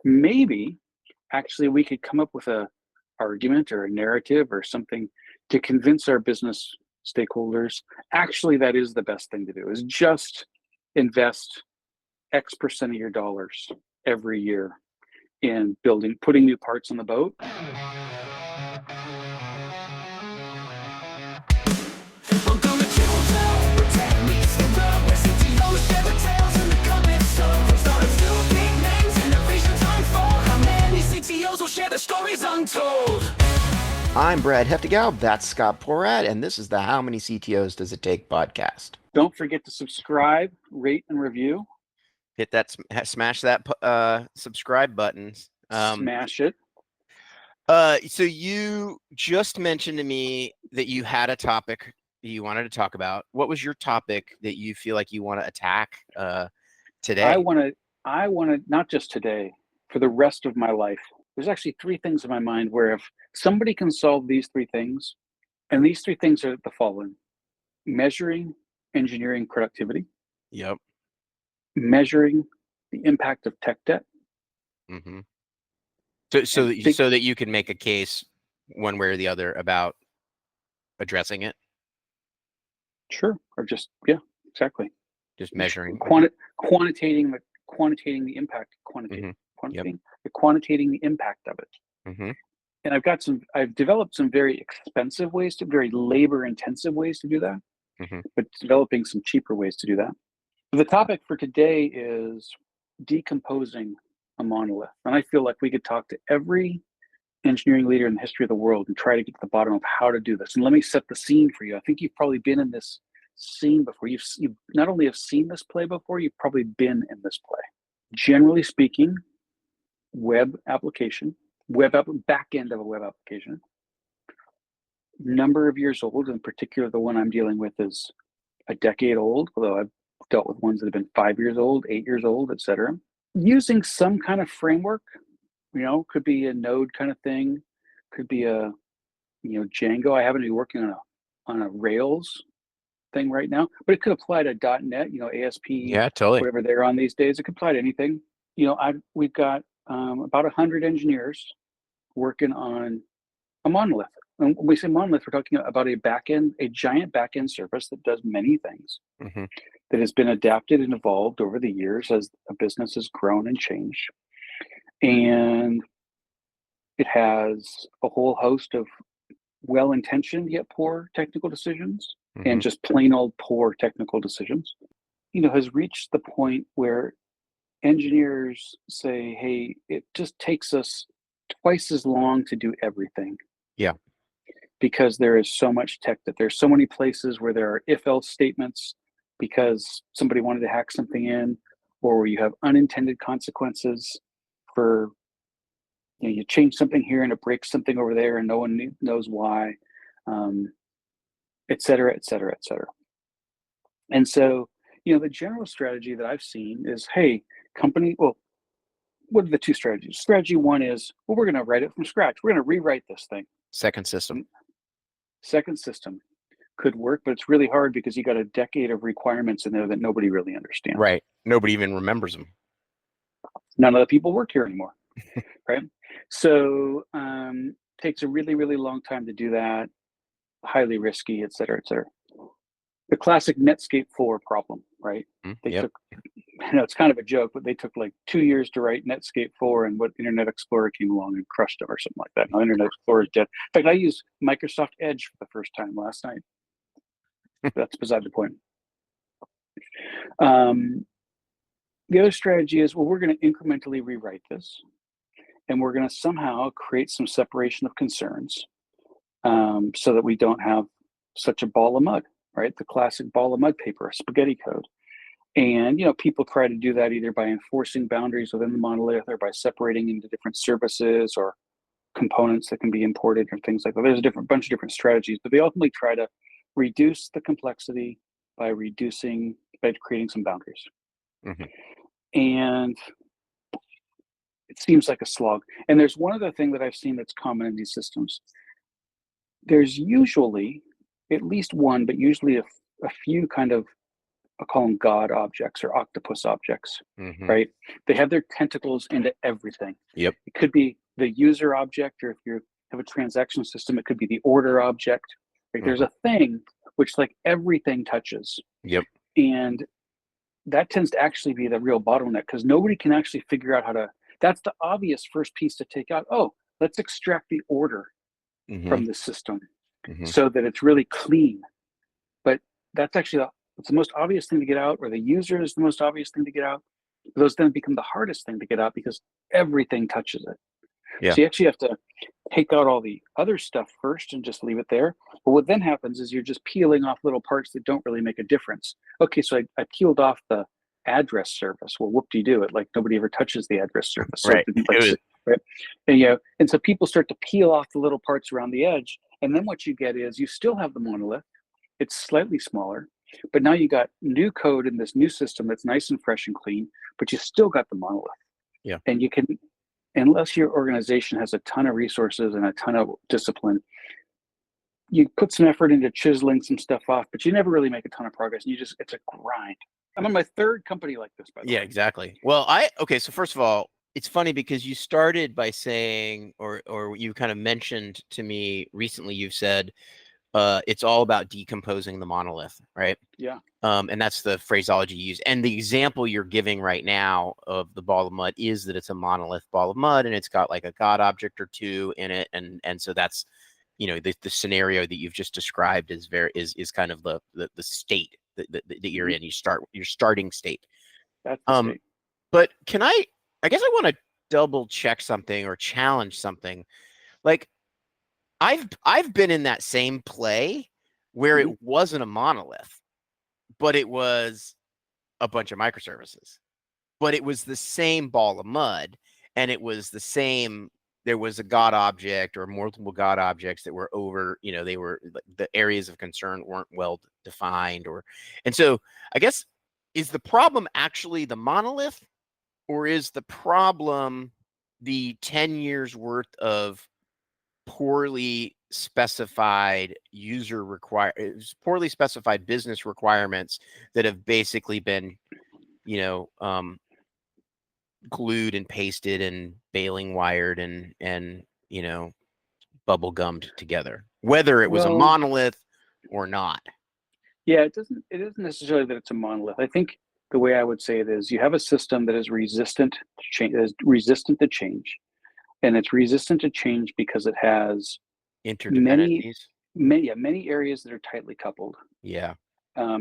maybe actually we could come up with a argument or a narrative or something to convince our business stakeholders actually that is the best thing to do, is just invest X% of your dollars every year in putting new parts on the boat. I'm Brad Heftigal, that's Scott Porat, and this is the How Many CTOs Does It Take podcast. Don't forget to subscribe, rate, and review. Hit that, smash that subscribe button. Smash it. So you just mentioned to me that you had a topic that you wanted to talk about. What was your topic that you feel like you want to attack today? I want to not just today, for the rest of my life. There's actually three things in my mind where if somebody can solve these three things, and these three things are the following: measuring engineering productivity. Yep. Measuring the impact of tech debt. Mm-hmm. So that you can make a case one way or the other about addressing it. Sure. Or just, yeah, exactly. Just measuring. Quantitating the impact. Quantitating the impact of it. Mm-hmm. And I've developed some very expensive ways very labor intensive ways to do that, mm-hmm. but developing some cheaper ways to do that. The topic for today is decomposing a monolith. And I feel like we could talk to every engineering leader in the history of the world and try to get to the bottom of how to do this. And let me set the scene for you. I think you've probably been in this scene before. You've not only have seen this play before, you've probably been in this play. Generally speaking, back end of a web application, number of years old, in particular the one I'm dealing with is a decade old, although I've dealt with ones that have been 5 years old, 8 years old, etc. Using some kind of framework, could be a Node kind of thing, could be a, Django. I happen to be working on a Rails thing right now, but it could apply to .NET, ASP, yeah, totally. Whatever they're on these days. It could apply to anything. We've got about 100 engineers working on a monolith. And when we say monolith, we're talking about a giant backend service that does many things, mm-hmm. that has been adapted and evolved over the years as a business has grown and changed. And it has a whole host of well-intentioned yet poor technical decisions, mm-hmm. and just plain old poor technical decisions, has reached the point where engineers say, hey, it just takes us twice as long to do everything. Yeah. Because there is so much tech that there's so many places where there are if-else statements because somebody wanted to hack something in, or where you have unintended consequences for, you change something here and it breaks something over there and no one knows why, et cetera, et cetera, et cetera. And so, the general strategy that I've seen is, hey, what are the two strategies? Strategy one is, we're going to write it from scratch. We're going to rewrite this thing. Second system could work, but it's really hard because you got a decade of requirements in there that nobody really understands. Right. Nobody even remembers them. None of the people work here anymore. Right. So takes a really, really long time to do that. Highly risky, et cetera, et cetera. The classic Netscape 4 problem, right? Yep. It's kind of a joke, but they took like 2 years to write Netscape 4, and what Internet Explorer came along and crushed them or something like that. Now Internet Explorer is dead. In fact, I used Microsoft Edge for the first time last night. That's beside the point. The other strategy is, we're going to incrementally rewrite this, and we're going to somehow create some separation of concerns, so that we don't have such a ball of mud, right? The classic ball of mud paper, spaghetti code. And, people try to do that either by enforcing boundaries within the monolith or by separating into different services or components that can be imported or things like that. There's a bunch of different strategies, but they ultimately try to reduce the complexity by creating some boundaries. Mm-hmm. And it seems like a slog. And there's one other thing that I've seen that's common in these systems. There's usually at least one, but usually a few kind of I'll call them God objects or octopus objects, Mhm. right? They have their tentacles into everything. Yep. It could be the user object, or if you have a transaction system, it could be the order object. Right? There's Mhm. a thing which like everything touches. Yep. And that tends to actually be the real bottleneck because nobody can actually figure out how to, that's the obvious first piece to take out. Oh, let's extract the order from Mhm. the system Mhm. so that it's really clean. But that's actually it's the most obvious thing to get out, or the user is the most obvious thing to get out. Those then become the hardest thing to get out because everything touches it. Yeah. So you actually have to take out all the other stuff first and just leave it there. But what then happens is you're just peeling off little parts that don't really make a difference. Okay, so I peeled off the address service. Well, whoop-de-doo, it like nobody ever touches the address service. So Right. it didn't like right. And and so people start to peel off the little parts around the edge. And then what you get is you still have the monolith. It's slightly smaller, but now you got new code in this new system that's nice and fresh and clean, but you still got the monolith. Yeah. And you can, unless your organization has a ton of resources and a ton of discipline, you put some effort into chiseling some stuff off, but you never really make a ton of progress. And it's a grind. I'm on my third company like this, by the way. Yeah, exactly. Well, okay, so first of all, it's funny because you started by saying, or you kind of mentioned to me recently, you've said, it's all about decomposing the monolith, right? Yeah. And that's the phraseology you use. And the example you're giving right now of the ball of mud is that it's a monolith ball of mud, and it's got like a God object or two in it, and so that's, the scenario that you've just described is kind of the state that you're in. Your starting state. That's the state. But I guess I want to double check something or challenge something. Like I've been in that same play where it wasn't a monolith, but it was a bunch of microservices. But it was the same ball of mud, and it was the same. There was a God object or multiple God objects that were over, they were, the areas of concern weren't well defined, and so I guess, is the problem actually the monolith, or is the problem the 10 years worth of poorly specified poorly specified business requirements that have basically been, glued and pasted and baling wired and bubble gummed together, whether it was a monolith or not? Yeah, it isn't necessarily that it's a monolith. I think the way I would say it is you have a system that is resistant to change, and it's resistant to change because it has Interdependencies. many areas that are tightly coupled. Yeah.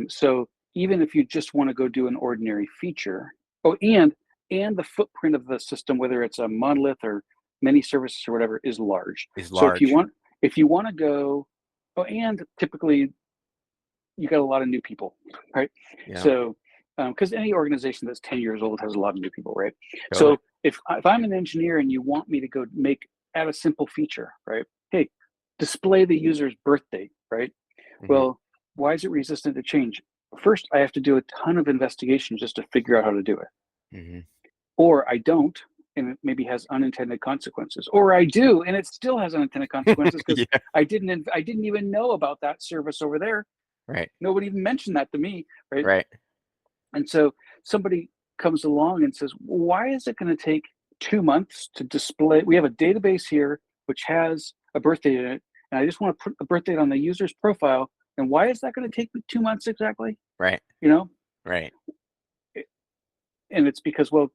So even if you just want to go do an ordinary feature, and the footprint of the system, whether it's a monolith or many services or whatever, is large. So if you want to go, and typically you got a lot of new people, right? Yeah. So because any organization that's 10 years old has a lot of new people, right? Totally. So if I'm an engineer and you want me to go add a simple feature, right? Hey, display the user's birth date, right? Mm-hmm. Well, why is it resistant to change? First, I have to do a ton of investigation just to figure out how to do it. Mm-hmm. Or I don't, and it maybe has unintended consequences. Or I do, and it still has unintended consequences because Yeah. I didn't even know about that service over there. Right. Nobody even mentioned that to me, right? Right. And so somebody comes along and says, well, why is it going to take 2 months to display? We have a database here which has a birth date in it, and I just want to put a birth date on the user's profile. And why is that going to take 2 months exactly? Right. Right. And it's because, well,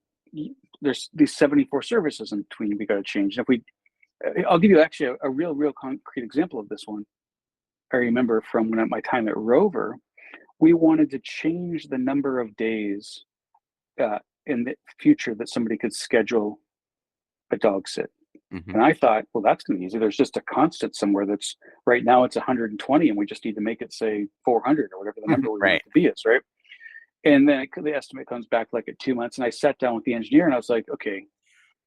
there's these 74 services in between we got to change. And I'll give you actually a real concrete example of this one. I remember from my time at Rover, we wanted to change the number of days in the future that somebody could schedule a dog sit. Mm-hmm. And I thought, well, that's going to be easy. There's just a constant somewhere that's right now it's 120, and we just need to make it say 400 or whatever the number we want it to be is, right? And then the estimate comes back like at 2 months. And I sat down with the engineer and I was like, okay,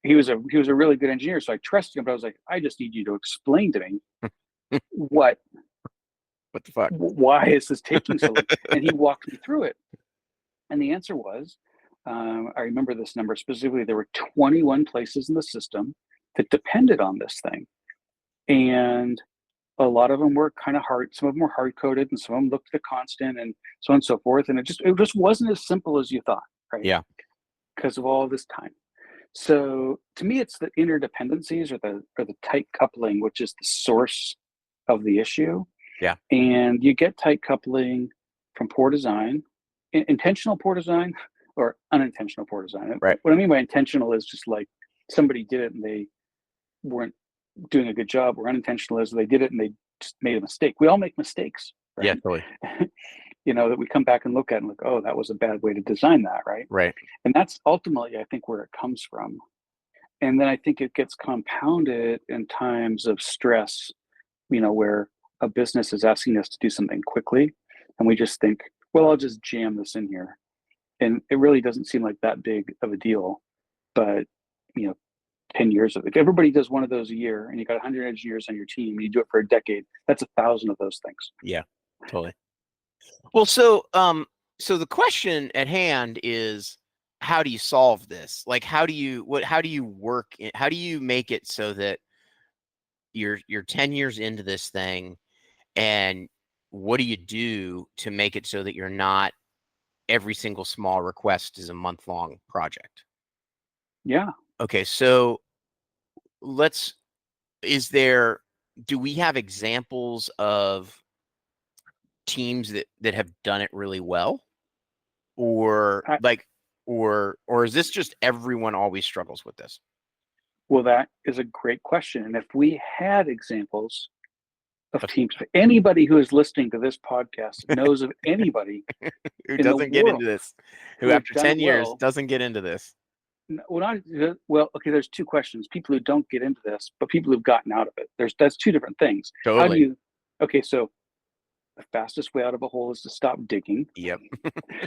he was a really good engineer, so I trusted him. But I was like, I just need you to explain to me what the fuck? Why is this taking so long? And he walked me through it. And the answer was, I remember this number specifically, there were 21 places in the system that depended on this thing. And a lot of them were kind of hard. Some of them were hard coded, and some of them looked at a constant, and so on and so forth. And it just wasn't as simple as you thought, right? Yeah. Because of all this time. So to me, it's the interdependencies or the tight coupling, which is the source of the issue. Yeah. And you get tight coupling from poor design, intentional poor design or unintentional poor design. Right. What I mean by intentional is just like somebody did it and they weren't doing a good job, or unintentional is they did it and they just made a mistake. We all make mistakes, right? Yeah, totally. That we come back and look at and like, oh, that was a bad way to design that, right? Right. And that's ultimately, I think, where it comes from. And then I think it gets compounded in times of stress, where a business is asking us to do something quickly, and we just think, well, I'll just jam this in here. And it really doesn't seem like that big of a deal. But, 10 years of it. If everybody does one of those a year and you got 100 engineers on your team and you do it for a decade, that's 1,000 of those things. Yeah, totally. Well, so the question at hand is, how do you solve this? Like, how do you work it? How do you make it so that you're 10 years into this thing, and what do you do to make it so that you're not every single small request is a month-long project? Yeah. Okay, so do we have examples of teams that have done it really well? Or is this just everyone always struggles with this? Well, that is a great question. And if we had examples of teams, anybody who is listening to this podcast knows of anybody who in doesn't the get world into this, who who have after done 10 it years well. doesn't get into this. Well, okay, there's two questions. People who don't get into this, but people who've gotten out of it. That's two different things. Totally. Okay, so the fastest way out of a hole is to stop digging. Yep.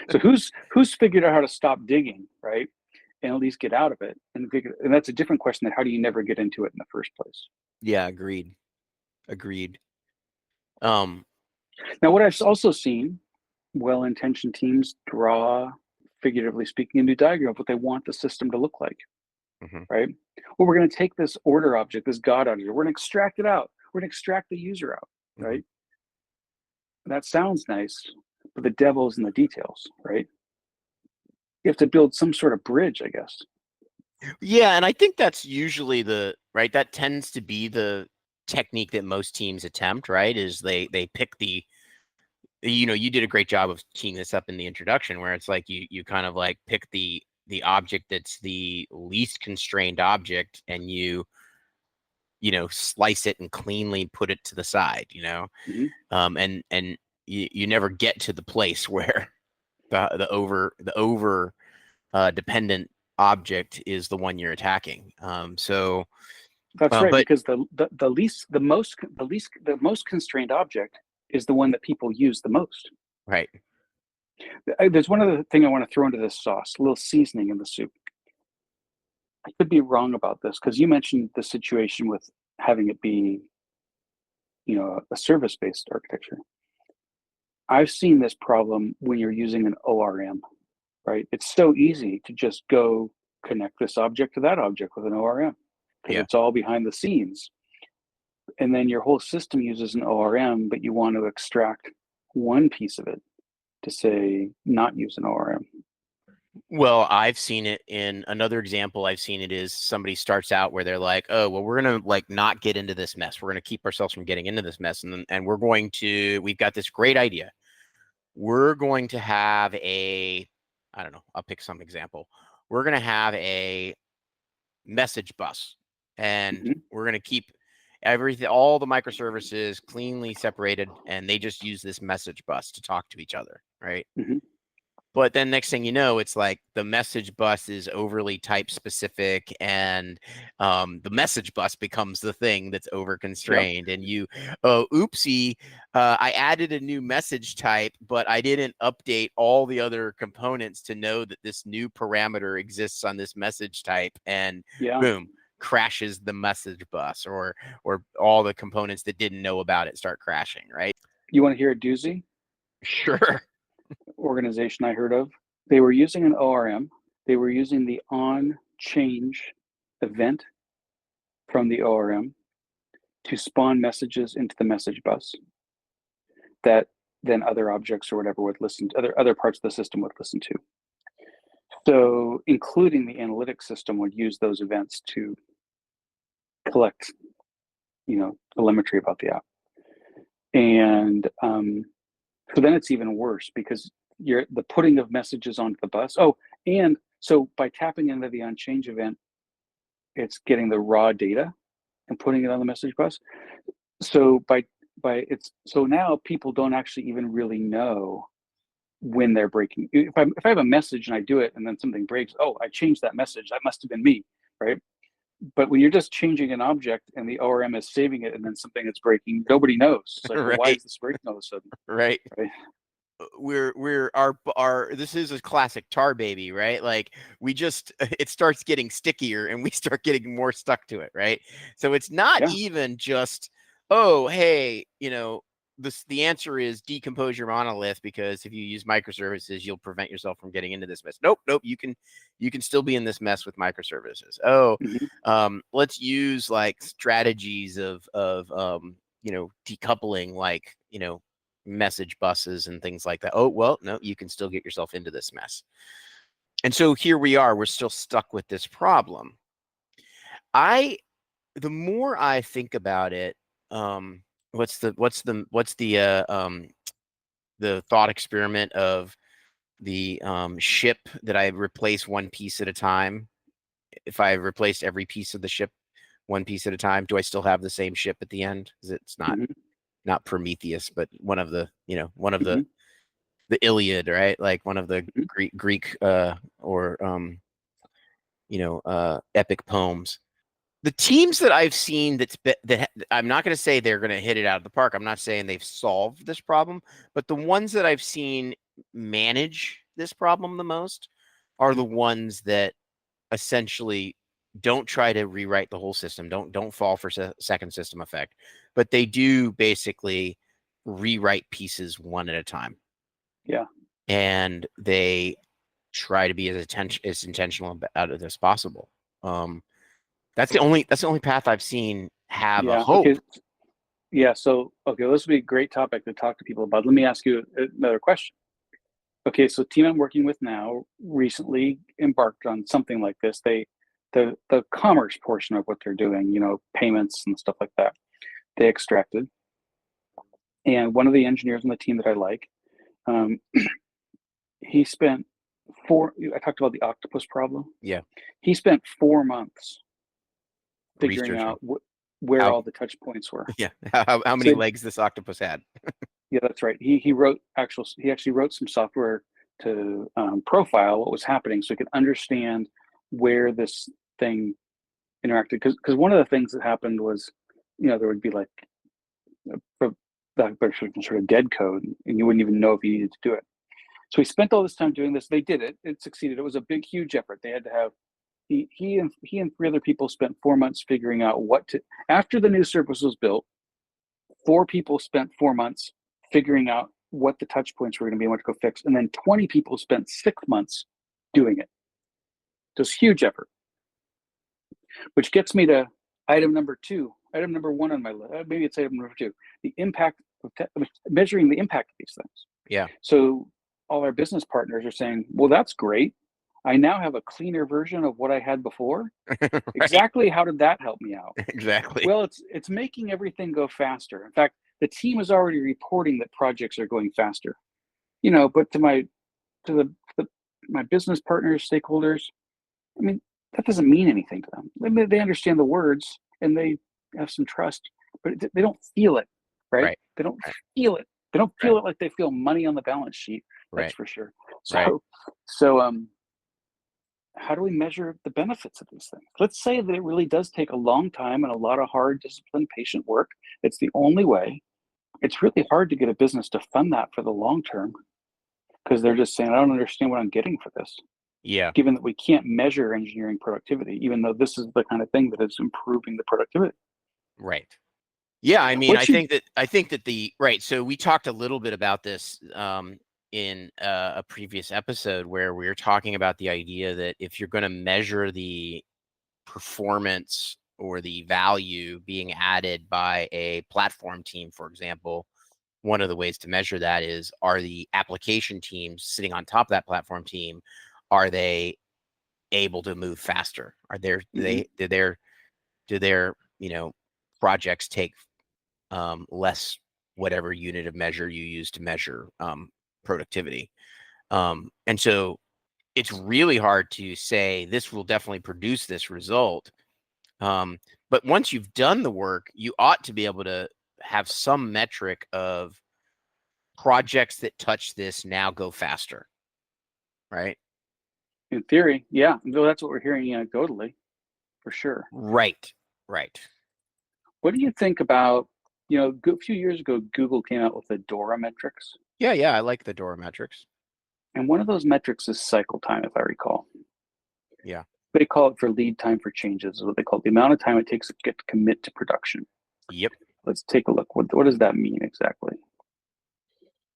So who's figured out how to stop digging, right? And at least get out of it. And that's a different question than how do you never get into it in the first place? Yeah, agreed. Now, what I've also seen, well-intentioned teams draw, figuratively speaking, a new diagram of what they want the system to look like, right? Well, we're going to take this order object, this God object, we're going to extract it out. We're going to extract the user out, right? That sounds nice, but the devil's in the details, right? You have to build some sort of bridge, I guess. Yeah, and I think that's usually that tends to be the technique that most teams attempt, right? Is they pick you did a great job of teeing this up in the introduction, where it's like you kind of like pick the object that's the least constrained object, and you slice it and cleanly put it to the side, and you never get to the place where the over dependent object is the one you're attacking. So that's right, but because the most constrained object is the one that people use the most. right. There's one other thing I want to throw into this sauce, a little seasoning in the soup. I could be wrong about this because you mentioned the situation with having it be, a service-based architecture. I've seen this problem when you're using an ORM, right? It's so easy to just go connect this object to that object with an ORM because it's all behind the scenes. And then your whole system uses an ORM, but you want to extract one piece of it to say not use an ORM. Well, I've seen it in another example. I've seen it is somebody starts out where they're like, oh, well, we're going to like not get into this mess. We're going to keep ourselves from getting into this mess. And we've got this great idea. We're going to have I don't know, I'll pick some example. We're going to have a message bus, and we're going to keep all the microservices cleanly separated, and they just use this message bus to talk to each other, right? But then next thing you know, it's like the message bus is overly type specific, and the message bus becomes the thing that's over constrained. And oopsie, I added a new message type, but I didn't update all the other components to know that this new parameter exists on this message type, and boom, crashes the message bus, or all the components that didn't know about it start crashing, right? You want to hear a doozy? Sure. Organization I heard of. They were using an ORM. They were using the on change event from the ORM. to spawn messages into the message bus that then other objects or whatever would listen to, other parts of the system would listen to. So including the analytics system would use those events to collect, telemetry about the app. And so then it's even worse because the putting of messages onto the bus. Oh, and so by tapping into the onChange event, it's getting the raw data and putting it on the message bus. So so now people don't actually even really know when they're breaking. If I have a message and I do it and then something breaks, oh, I changed that message. That must have been me, right? But when you're just changing an object and the ORM is saving it and then something is breaking, nobody knows. It's like, Right. well, why is this breaking all of a sudden? Right. Right. We're our this is a classic tar baby, right? Like it starts getting stickier and we start getting more stuck to it, right? So it's not even just, oh, hey, the answer is decompose your monolith, because if you use microservices, you'll prevent yourself from getting into this mess. Nope. You can still be in this mess with microservices. Oh, let's use like strategies of decoupling, like, message buses and things like that. Oh, well, no, you can still get yourself into this mess. And so here we are, we're still stuck with this problem. The more I think about it, what's the thought experiment of the ship that I replace one piece at a time? If I replaced every piece of the ship one piece at a time, do I still have the same ship at the end? Because it's not Prometheus, but one of the the Iliad, right? Like one of the Greek epic poems. The teams that I've seen that I'm not going to say they're going to hit it out of the park. I'm not saying they've solved this problem, but the ones that I've seen manage this problem the most are the ones that essentially don't try to rewrite the whole system. Don't fall for second system effect, but they do basically rewrite pieces one at a time. Yeah. And they try to be as intentional about it as possible. That's the only path I've seen have a hope. Okay. Yeah. So, okay, this would be a great topic to talk to people about. Let me ask you another question. Okay, so team I'm working with now recently embarked on something like this. The commerce portion of what they're doing, payments and stuff like that, they extracted. And one of the engineers on the team that I like, he spent I talked about the octopus problem. Yeah. He spent 4 months figuring out where all the touch points were. Yeah. How many legs this octopus had. Yeah, that's right. He actually wrote some software to profile what was happening so he could understand where this thing interacted. Because one of the things that happened was, there would be like sort of dead code, and you wouldn't even know if you needed to do it. So he spent all this time doing this. They did it. It succeeded. It was a big, huge effort. They had to have he and 3 other people spent 4 months figuring out after the new service was built. 4 people spent 4 months figuring out what the touch points were going to be and what to go fix. And then 20 people spent 6 months doing it. It was a huge effort. Which gets me to item number 1 on my list. Maybe it's item number 2. The impact of measuring the impact of these things. Yeah. So all our business partners are saying, well, that's great. I now have a cleaner version of what I had before. Right. Exactly. How did that help me out? Exactly. Well, it's making everything go faster. In fact, the team is already reporting that projects are going faster. But to my business partners, stakeholders, I mean, that doesn't mean anything to them. They understand the words and they have some trust, but they don't feel it, right? They don't feel it. They don't feel it like they feel money on the balance sheet. That's for sure. So how do we measure the benefits of these things? Let's say that it really does take a long time and a lot of hard, disciplined, patient work. It's the only way. It's really hard to get a business to fund that for the long term because they're just saying, I don't understand what I'm getting for this. Yeah. Given that we can't measure engineering productivity, even though this is the kind of thing that is improving the productivity. Right. Yeah. I mean, I think that so we talked a little bit about this in a previous episode where we were talking about the idea that if you're going to measure the performance or the value being added by a platform team, for example, one of the ways to measure that is, are the application teams sitting on top of that platform team, are they able to move faster? Are there, do their projects take less whatever unit of measure you use to measure productivity? And so it's really hard to say this will definitely produce this result. But once you've done the work, you ought to be able to have some metric of projects that touch this now go faster, right? In theory, yeah. Though that's what we're hearing anecdotally, for sure. Right. What do you think about, a few years ago, Google came out with the Dora metrics. Yeah, I like the Dora metrics. And one of those metrics is cycle time, if I recall. Yeah. They call it for lead time for changes, is what they call it, the amount of time it takes to get to commit to production. Yep. Let's take a look. What does that mean exactly?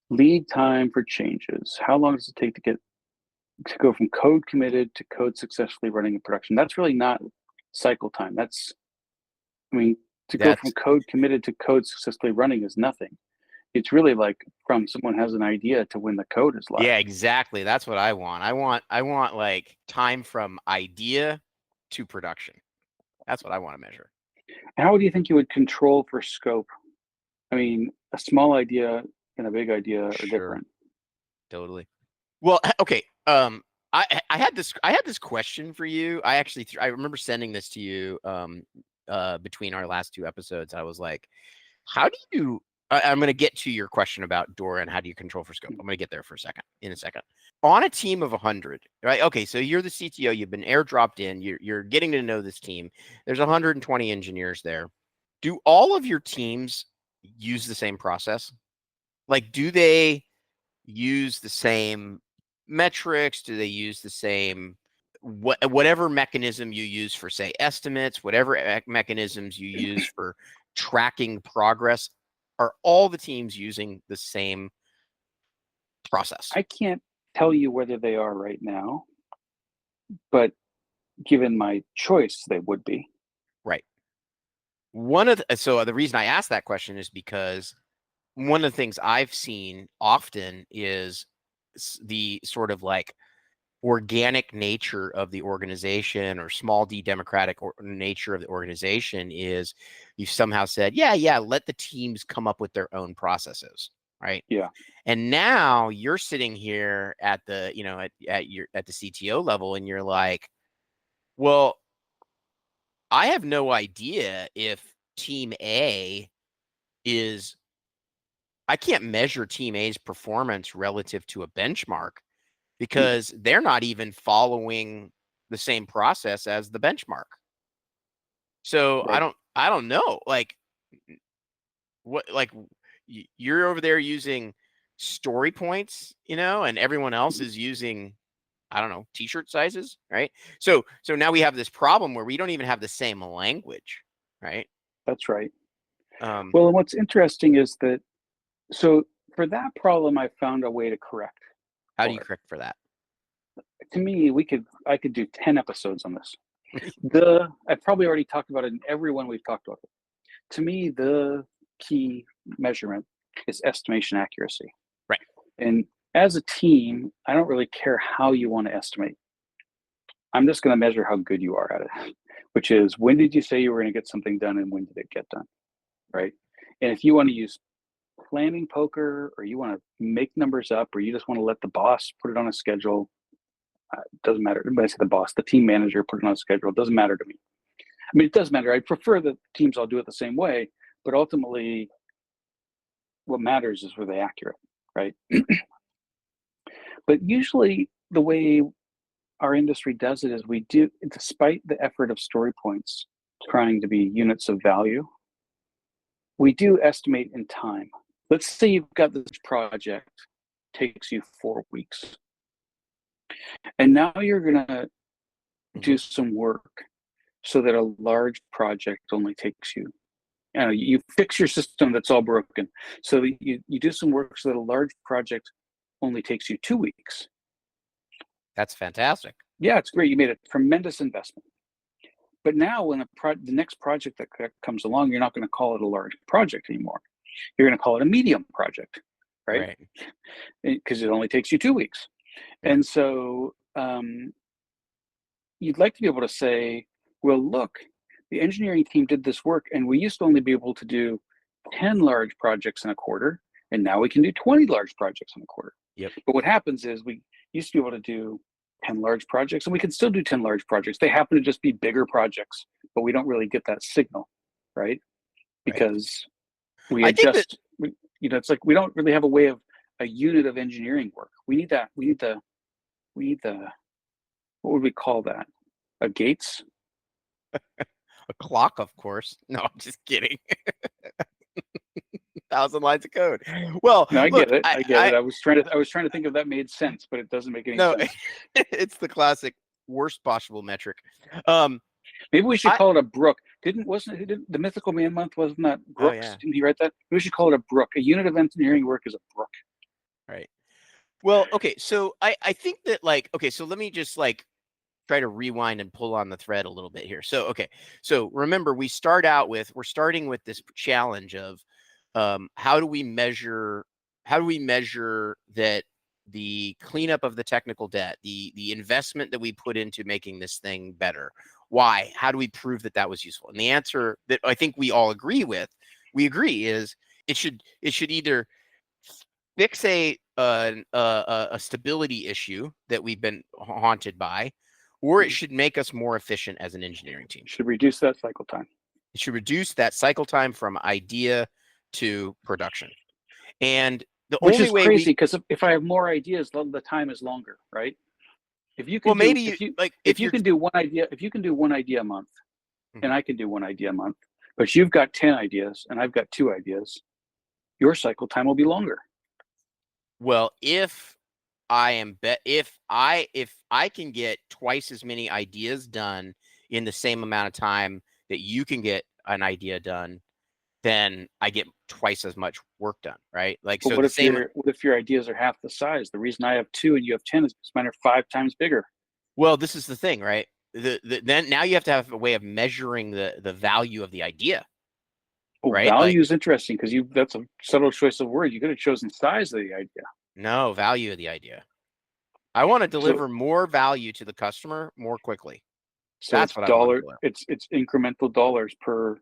Lead time for changes. How long does it take to go from code committed to code successfully running in production? That's really not cycle time. Go from code committed to code successfully running is nothing. It's really like from someone has an idea to when the code is live. Yeah, exactly. That's what I want. I want like time from idea to production. That's what I want to measure. How do you think you would control for scope? A small idea and a big idea are different. Totally. Well, okay. I had this question for you. I remember sending this to you between our last two episodes. I was like, how do you I'm going to get to your question about Dora and how do you control for scope. I'm going to get there in a second. On a team of 100, right? Okay, so you're the CTO. You've been airdropped in. You're getting to know this team. There's 120 engineers there. Do all of your teams use the same process? Like, do they use the same metrics? Do they use the same whatever mechanism you use for, say, estimates, whatever mechanisms you use for tracking progress? Are all the teams using the same process? I can't tell you whether they are right now, but given my choice, they would be. Right. So the reason I asked that question is because one of the things I've seen often is the sort of like organic nature of the organization, or small d democratic nature of the organization, is you've somehow said, yeah, let the teams come up with their own processes, right? Yeah. And now you're sitting here at the at the CTO level, and you're like, well, I have no idea if team A is, I can't measure team A's performance relative to a benchmark because they're not even following the same process as the benchmark. So Right. I don't know, like what, like you're over there using story points, and everyone else is using, I don't know, t-shirt sizes, right? So now we have this problem where we don't even have the same language, right? That's right. Well, and what's interesting is that, so for that problem, I found a way to correct. How do you correct for that? To me, I could do 10 episodes on this. I've probably already talked about it in every one we've talked about. To me, the key measurement is estimation accuracy. Right. And as a team, I don't really care how you want to estimate. I'm just going to measure how good you are at it, which is, when did you say you were going to get something done and when did it get done, right? And if you want to use planning poker, or you want to make numbers up, or you just want to let the boss put it on a schedule, it doesn't matter. When I say the boss, the team manager put it on a schedule, it doesn't matter to me. It does matter. I prefer that teams all do it the same way, but ultimately what matters is, were they accurate, right? But usually the way our industry does it is, we do, despite the effort of story points trying to be units of value, we do estimate in time. Let's say you've got this project, takes you 4 weeks, and now you're going to do some work so that a large project only takes you, you fix your system that's all broken. So you do some work so that a large project only takes you 2 weeks. That's fantastic. Yeah, it's great. You made a tremendous investment. But now when the next project that comes along, you're not going to call it a large project anymore. You're going to call it a medium project, right? Because it only takes you 2 weeks. Yeah. And so you'd like to be able to say, well, look, the engineering team did this work, and we used to only be able to do 10 large projects in a quarter, and now we can do 20 large projects in a quarter. Yep. But what happens is we used to be able to do 10 large projects, and we can still do 10 large projects. They happen to just be bigger projects, but we don't really get that signal, right? Because we adjust, it's like we don't really have a way of a unit of engineering work. We need that. We need the, what would we call that? A Gates? A clock, of course. No, I'm just kidding. 1,000 lines of code. Well, no, I look, get it. I get it. I was trying to think if that made sense, but it doesn't make any sense. It's the classic worst possible metric. Maybe we should call it a brook. Wasn't the Mythical Man Month, wasn't that Brooks? Oh, yeah. Didn't he write that? Maybe we should call it a brook. A unit of engineering work is a brook. Right. Well, okay. So I think that so let me just try to rewind and pull on the thread a little bit here. So, okay. So remember, we're starting with this challenge of how do we measure that the cleanup of the technical debt, the investment that we put into making this thing better? Why? How do we prove that that was useful? And the answer that I think we all agree is it should either fix a stability issue that we've been haunted by, or it should make us more efficient as an engineering team. It should reduce that cycle time. It should reduce that cycle time from idea to production. And Which is crazy, because if I have more ideas, the time is longer, right? If you can if you can do one idea a month, and I can do one idea a month, but you've got 10 ideas and I've got 2 ideas, your cycle time will be longer. Well, if I can get twice as many ideas done in the same amount of time that you can get an idea done, then I get twice as much work done, right? What if your ideas are half the size? The reason I have 2 and you have 10 is because mine are 5 times bigger. Well, this is the thing, right? Then now you have to have a way of measuring the value of the idea. Right? Value is interesting, because that's a subtle choice of word. You could have chosen size of the idea. No, value of the idea. I want to deliver more value to the customer more quickly. So that's what I want to do. It's incremental dollars per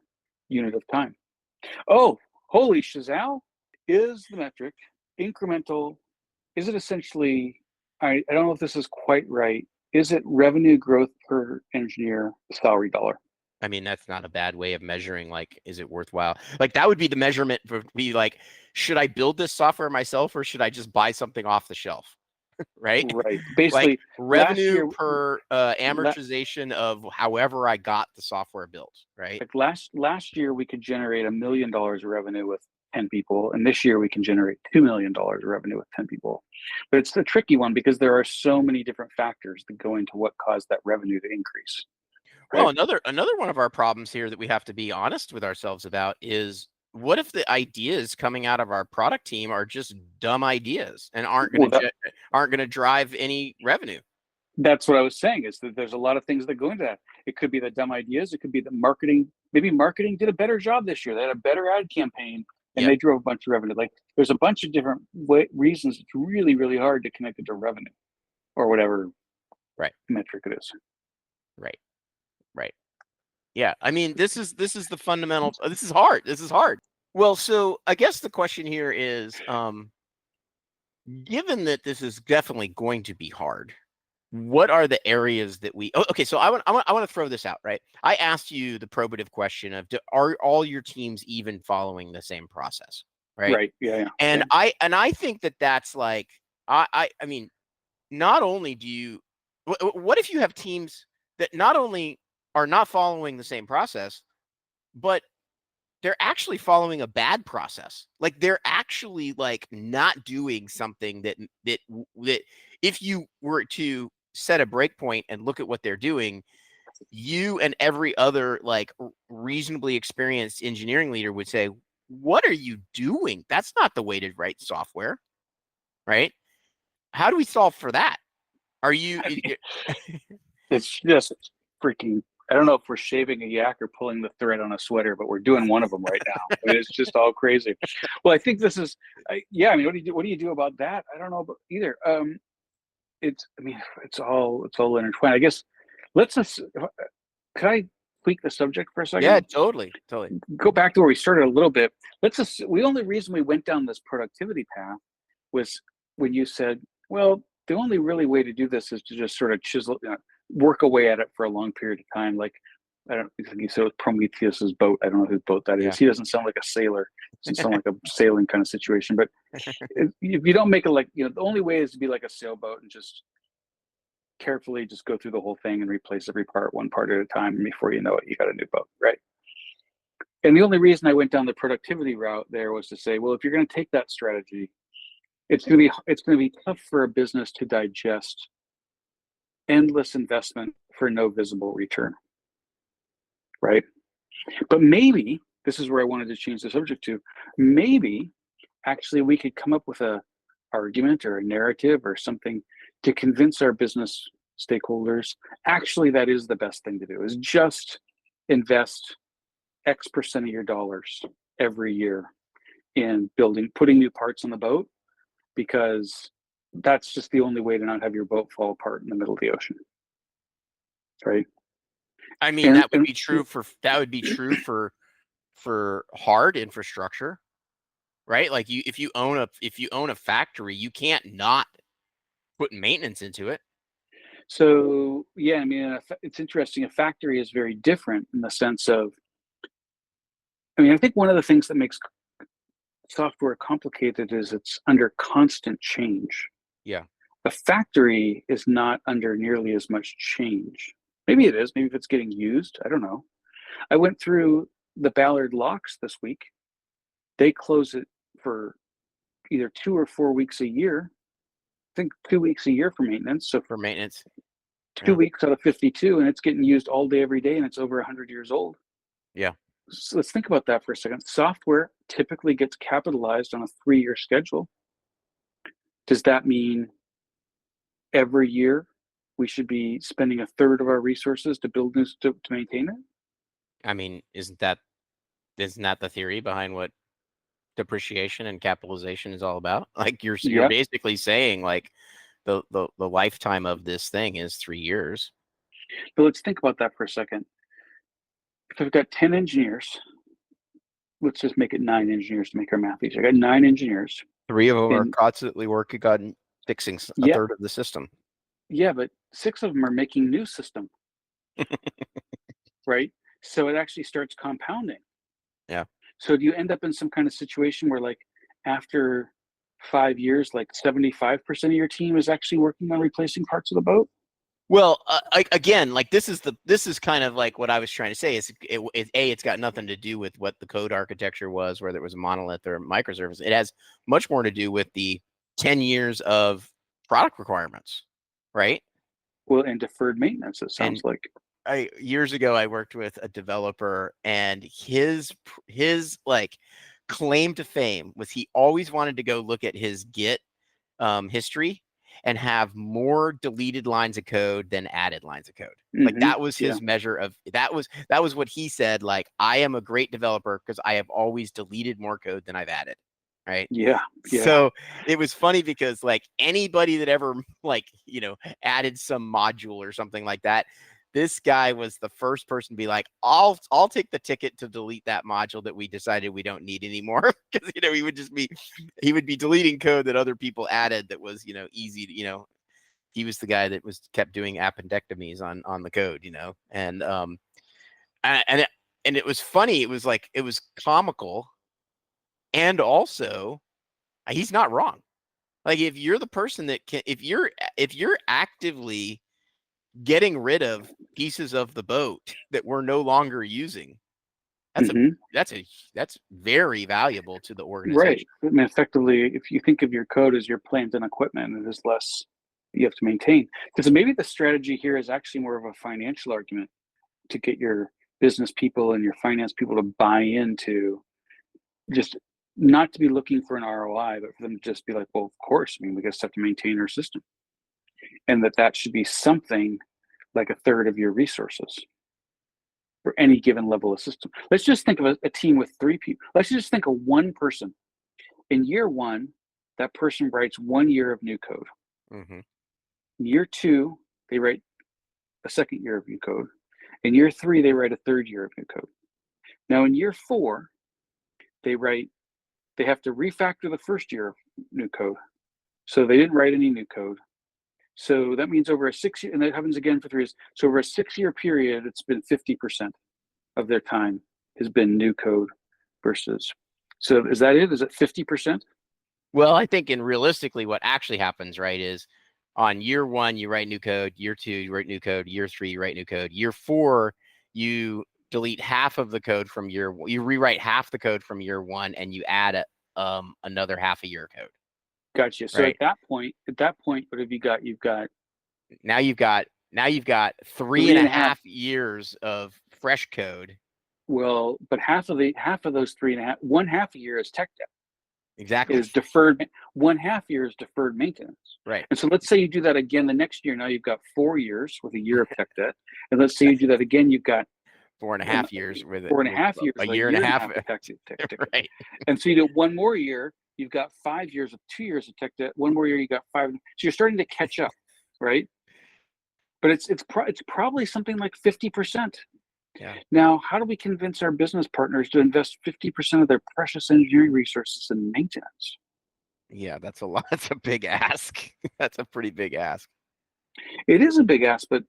unit of time. Oh, holy shazal! Is the metric incremental? Is it essentially? I don't know if this is quite right. Is it revenue growth per engineer salary dollar? I mean, that's not a bad way of measuring, is it worthwhile? That would be the measurement for be should I build this software myself, or should I just buy something off the shelf? Right? Right. Basically, revenue per amortization of however I got the software built, right? Last year, we could generate $1 million of revenue with 10 people, and this year we can generate $2 million of revenue with 10 people. But it's a tricky one, because there are so many different factors that go into what caused that revenue to increase. Right? Well, another one of our problems here that we have to be honest with ourselves about is, what if the ideas coming out of our product team are just dumb ideas and aren't going to drive any revenue? That's what I was saying, is that there's a lot of things that go into that. It could be the dumb ideas. It could be the marketing. Maybe marketing did a better job this year. They had a better ad campaign, and they drove a bunch of revenue. There's a bunch of different reasons. It's really, really hard to connect it to revenue, or whatever metric it is. Right. Yeah. I mean, this is the fundamental. This is hard. Well, so I guess the question here is, given that this is definitely going to be hard, what are the areas that okay, so I want to throw this out, right? I asked you the probative question of, are all your teams even following the same process, right? Right. Yeah. And I think that's I mean, not only do you, what if you have teams that not only are not following the same process, but they're actually following a bad process? They're actually not doing something that if you were to set a breakpoint and look at what they're doing, you and every other reasonably experienced engineering leader would say, what are you doing? That's not the way to write software, right? How do we solve for that? It's just freaking I don't know if we're shaving a yak or pulling the thread on a sweater, but we're doing one of them right now. I mean, it's just all crazy. Well, I think this is, yeah. I mean, what do you do about that? I don't know about either. I mean, it's all intertwined. I guess let's just. Could I tweak the subject for a second? Yeah, totally. Go back to where we started a little bit. The only reason we went down this productivity path was when you said, well, the only really way to do this is to just sort of chisel, work away at it for a long period of time. Like, I don't think you said it was Prometheus's boat. I don't know whose boat that is. Yeah. He doesn't sound like a sailor. Doesn't sound like a sailing kind of situation. But if you don't make it like, the only way is to be like a sailboat and just carefully just go through the whole thing and replace every part one part at a time. And before you know it, you got a new boat, right? And the only reason I went down the productivity route there was to say, well, if you're going to take that strategy, it's going to be tough for a business to digest endless investment for no visible return, right? But maybe this is where I wanted to change the subject to. Maybe actually we could come up with a argument or a narrative or something to convince our business stakeholders actually that is the best thing to do, is just invest X% of your dollars every year in putting new parts on the boat, because that's just the only way to not have your boat fall apart in the middle of the ocean, right? I mean, that would be true for hard infrastructure, right? Like if you own a factory, you can't not put maintenance into it. So yeah, I mean, it's interesting. A factory is very different in the sense of, I mean, I think one of the things that makes software complicated is it's under constant change. Yeah. A factory is not under nearly as much change. Maybe it is. Maybe if it's getting used, I don't know. I went through the Ballard locks this week. They close it for either 2 or 4 weeks a year. I think 2 weeks a year for maintenance. So for maintenance, 2 weeks out of 52, and it's getting used all day, every day, and it's over 100 years old. Yeah. So let's think about that for a second. Software typically gets capitalized on a 3-year schedule. Does that mean every year we should be spending a third of our resources to build this to maintain it? I mean, isn't that the theory behind what depreciation and capitalization is all about? Like you're basically saying like the lifetime of this thing is 3 years. But let's think about that for a second. If I've got 10 engineers, let's just make it 9 engineers to make our math easy. I got 9 engineers. 3 of them are constantly working on fixing a third of the system. Yeah, but 6 of them are making new system. Right? So it actually starts compounding. Yeah. So do you end up in some kind of situation where, like, after 5 years, like 75% of your team is actually working on replacing parts of the boat? Well, again, like this is kind of like what I was trying to say is it's got nothing to do with what the code architecture was, whether it was a monolith or a microservice. It has much more to do with the 10 years of product requirements, right? Well, and deferred maintenance, it sounds like. Years ago, I worked with a developer, and his like claim to fame was he always wanted to go look at his Git history and have more deleted lines of code than added lines of code. Like that was his measure of that was what he said. Like, I am a great developer because I have always deleted more code than I've added. Right. Yeah. So it was funny because like anybody that ever added some module or something like that, this guy was the first person to be like, I'll take the ticket to delete that module that we decided we don't need anymore. Because he would be deleting code that other people added that was easy to, he was the guy that kept doing appendectomies on the code, and it was funny. It was comical, and also he's not wrong. Like if you're the person that if you're actively getting rid of pieces of the boat that we're no longer using, that's very valuable to the organization. Right. I mean, effectively, if you think of your code as your plant and equipment, it is less you have to maintain. Because maybe the strategy here is actually more of a financial argument to get your business people and your finance people to buy into, just not to be looking for an ROI, but for them to just be like, well, of course, I mean, we just have to maintain our system. And that should be something like a third of your resources. for any given level of system. Let's just think of a team with 3 people. Let's just think of one person. In year 1, that person writes 1 year of new code. Mm-hmm. In year 2, they write a second year of new code. In year 3, they write a third year of new code. Now in year 4, they have to refactor the first year of new code. So they didn't write any new code. So that means over a 6 year, and that happens again for 3 years. So over a 6-year period, it's been 50% of their time has been new code versus. So is that it? Is it 50%? Well, I think realistically, what actually happens, right, is on year 1, you write new code. Year 2, you write new code. Year 3, you write new code. Year 4, you delete half of the code from you rewrite half the code from year 1, and you add another half a year code. Gotcha. So right? at that point, what have you got? You've got now you've got 3.5 years of fresh code. Well, but half of those 3.5, 1/2 a year is tech debt. Exactly. Is deferred. 1/2 year is deferred maintenance. Right. And so let's say you do that again the next year. Now you've got 4 years with a year of tech debt. And let's say you do that again, you've got 4.5 years with it. 4.5 years, a year and a half of tech debt. Right. And so you do 1 more year, you've got 5 years of 2 years of tech debt. 1 more year, you got 5. So you're starting to catch up, right? But it's probably something like 50%. Yeah. Now, how do we convince our business partners to invest 50% of their precious engineering resources in maintenance? Yeah, that's a lot. That's a big ask. That's a pretty big ask. It is a big ask, but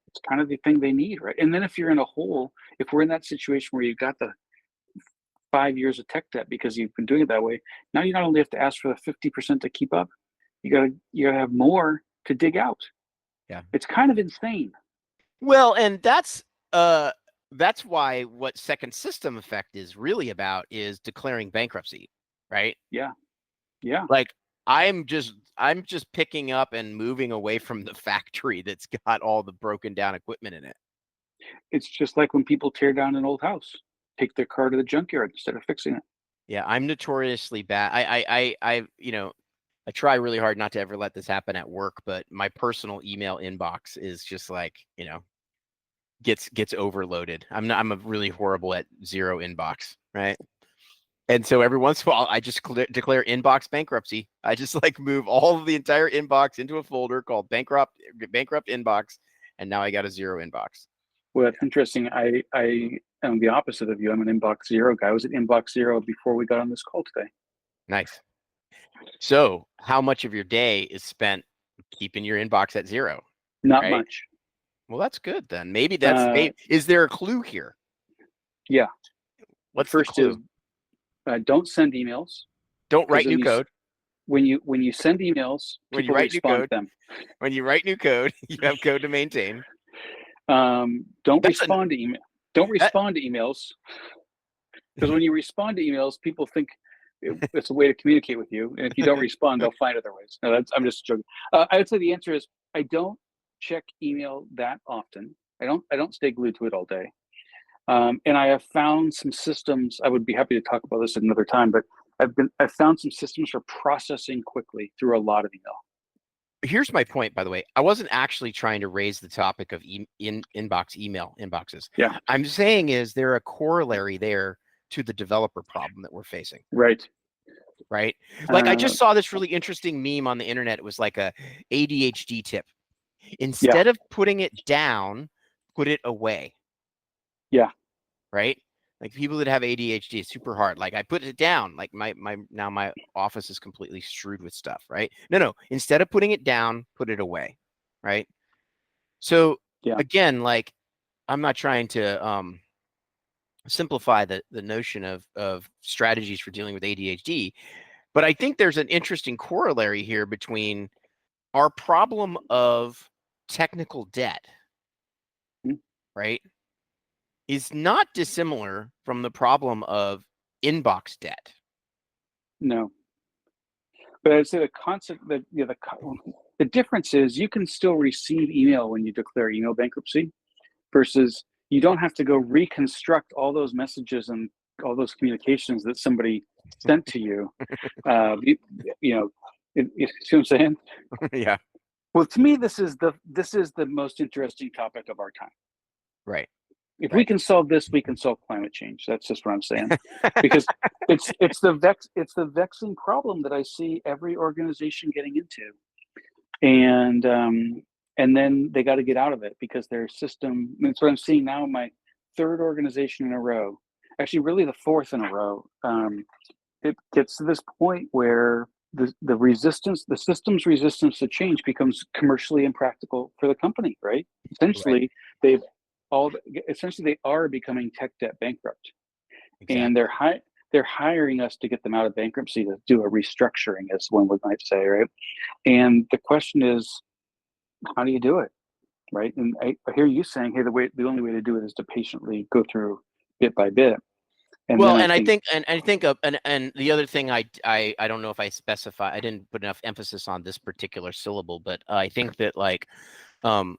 it's kind of the thing they need, right? And then if you're in a hole, if we're in that situation where you've got the 5 years of tech debt because you've been doing it that way, now you not only have to ask for the 50% to keep up, you gotta have more to dig out. Yeah. It's kind of insane. Well, and that's why what second system effect is really about is declaring bankruptcy, right? Yeah. Yeah. Like I'm just picking up and moving away from the factory that's got all the broken down equipment in it. It's just like when people tear down an old house, take their car to the junkyard instead of fixing it. Yeah, I'm notoriously bad. I try really hard not to ever let this happen at work, but my personal email inbox is just like, gets overloaded. I'm really horrible at zero inbox, right? And so every once in a while, I just declare inbox bankruptcy. I just like move all of the entire inbox into a folder called bankrupt inbox, and now I got a zero inbox. Well, that's interesting. I am the opposite of you. I'm an inbox zero guy. I was at inbox zero before we got on this call today. Nice. So how much of your day is spent keeping your inbox at zero? Not right? much. Well, that's good then. Maybe that's is there a clue here? Yeah. What's First the clue? Is don't send emails. Don't write new code. When you send emails, when you write new code, when you write new code, you have code to maintain. Don't respond to email. Don't respond to emails, because when you respond to emails, people think it's a way to communicate with you, and if you don't respond, they'll find other ways. No, I'm just joking. I would say the answer is I don't check email that often. I don't stay glued to it all day. And I have found some systems. I would be happy to talk about this at another time, but I've found some systems for processing quickly through a lot of email. Here's my point, by the way. I wasn't actually trying to raise the topic of email inboxes. Yeah. I'm saying is there a corollary there to the developer problem that we're facing? Right. Right. Like I just saw this really interesting meme on the internet. It was like a ADHD tip. Instead of putting it down, put it away. Yeah. Right. Like people that have ADHD, it's super hard. Like I put it down. Like my office is completely strewed with stuff. Right. No. Instead of putting it down, put it away. Right. So again, like I'm not trying to simplify the notion of strategies for dealing with ADHD, but I think there's an interesting corollary here between our problem of technical debt, right, is not dissimilar from the problem of inbox debt. No. But I'd say the concept that the difference is you can still receive email when you declare email bankruptcy, versus you don't have to go reconstruct all those messages and all those communications that somebody sent to you. You see what I'm saying? Yeah. Well, to me, this is the most interesting topic of our time. Right. If we Right. can solve this, we can solve climate change. That's just what I'm saying. Because it's the vexing problem that I see every organization getting into, and then they got to get out of it because their system. That's what I'm seeing now. In my third organization in a row, actually, really the fourth in a row. It gets to this point where the system's resistance to change becomes commercially impractical for the company. Right? Right. Essentially, they are becoming tech debt bankrupt, and Exactly. they're hiring us to get them out of bankruptcy to do a restructuring, as one might say, right? And the question is, how do you do it, right? And I hear you saying, hey, the only way to do it is to patiently go through bit by bit. And then Well, I and think, I think of and the other thing I don't know if I specify, I didn't put enough emphasis on this particular syllable, but I think that like um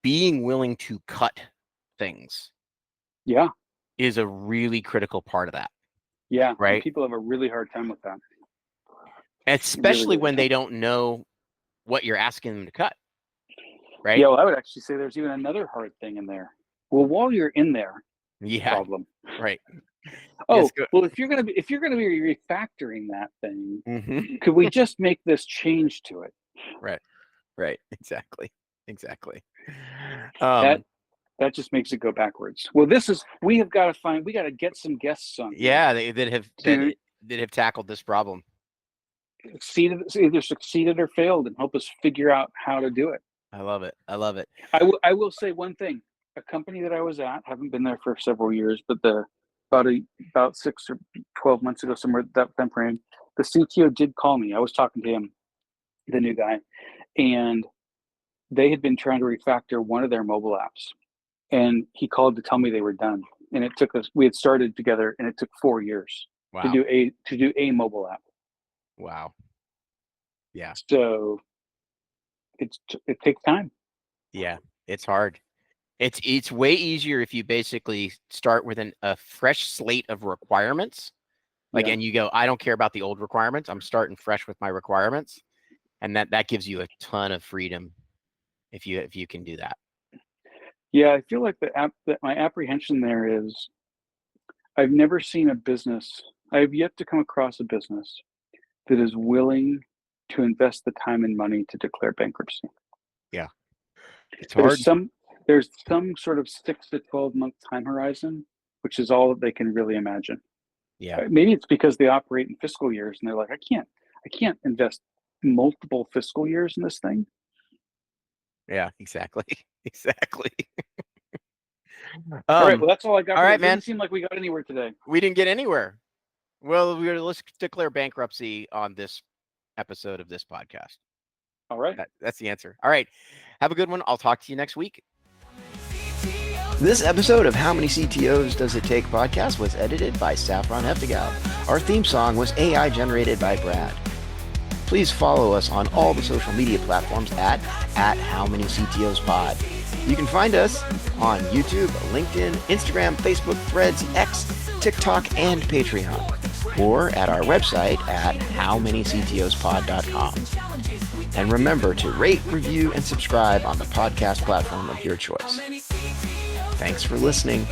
being willing to cut things yeah, is a really critical part of that, yeah, and right? people have a really hard time with that, really, Especially really when tough. they don't know what you're asking them to cut, right? Yeah, well, I would actually say there's even another hard thing in there. Well, while you're in there, Yeah, problem. right. Yes, Oh, go. well, if you're gonna be refactoring that thing, Hmm. could we just make this change to it? Right, right, exactly, exactly. That Um, that just makes it go backwards. Well, we got to get some guests on here yeah, that have to that have tackled this problem. either succeeded or failed and help us figure out how to do it. I love it. I love it. I will say one thing. A company that I was at, haven't been there for several years, but about 6 or 12 months ago, somewhere that time frame, the CTO did call me. I was talking to him, the new guy, and they had been trying to refactor one of their mobile apps, and he called to tell me they were done. And it took us. We had started together, and it took 4 years to Wow. do a mobile app. Wow. Yeah. So it takes time. Yeah. It's hard. It's way easier if you basically start with a fresh slate of requirements. Like, Yeah. and you go, I don't care about the old requirements. I'm starting fresh with my requirements. And that gives you a ton of freedom if you can do that. Yeah, I feel like that my apprehension there is I've never seen a business. I've yet to come across a business that is willing to invest the time and money to declare bankruptcy. Yeah. It's There's hard. some there's some sort of 6 to 12 month time horizon, which is all that they can really imagine. Yeah. Maybe it's because they operate in fiscal years and they're like, I can't invest multiple fiscal years in this thing. Yeah, exactly. Exactly. All right, well, that's all I got All for right, you. man. Doesn't seem like we got anywhere today. We didn't get anywhere. Well, let's declare bankruptcy on this episode of this podcast. All right. That's the answer. All right. Have a good one. I'll talk to you next week. This episode of How Many CTOs Does It Take podcast was edited by Saffron Heftigau. Our theme song was AI generated by Brad. Please follow us on all the social media platforms at How Many CTOs Pod. You can find us on YouTube, LinkedIn, Instagram, Facebook, Threads, X, TikTok, and Patreon, or at our website at howmanyctospod.com. And remember to rate, review, and subscribe on the podcast platform of your choice. Thanks for listening.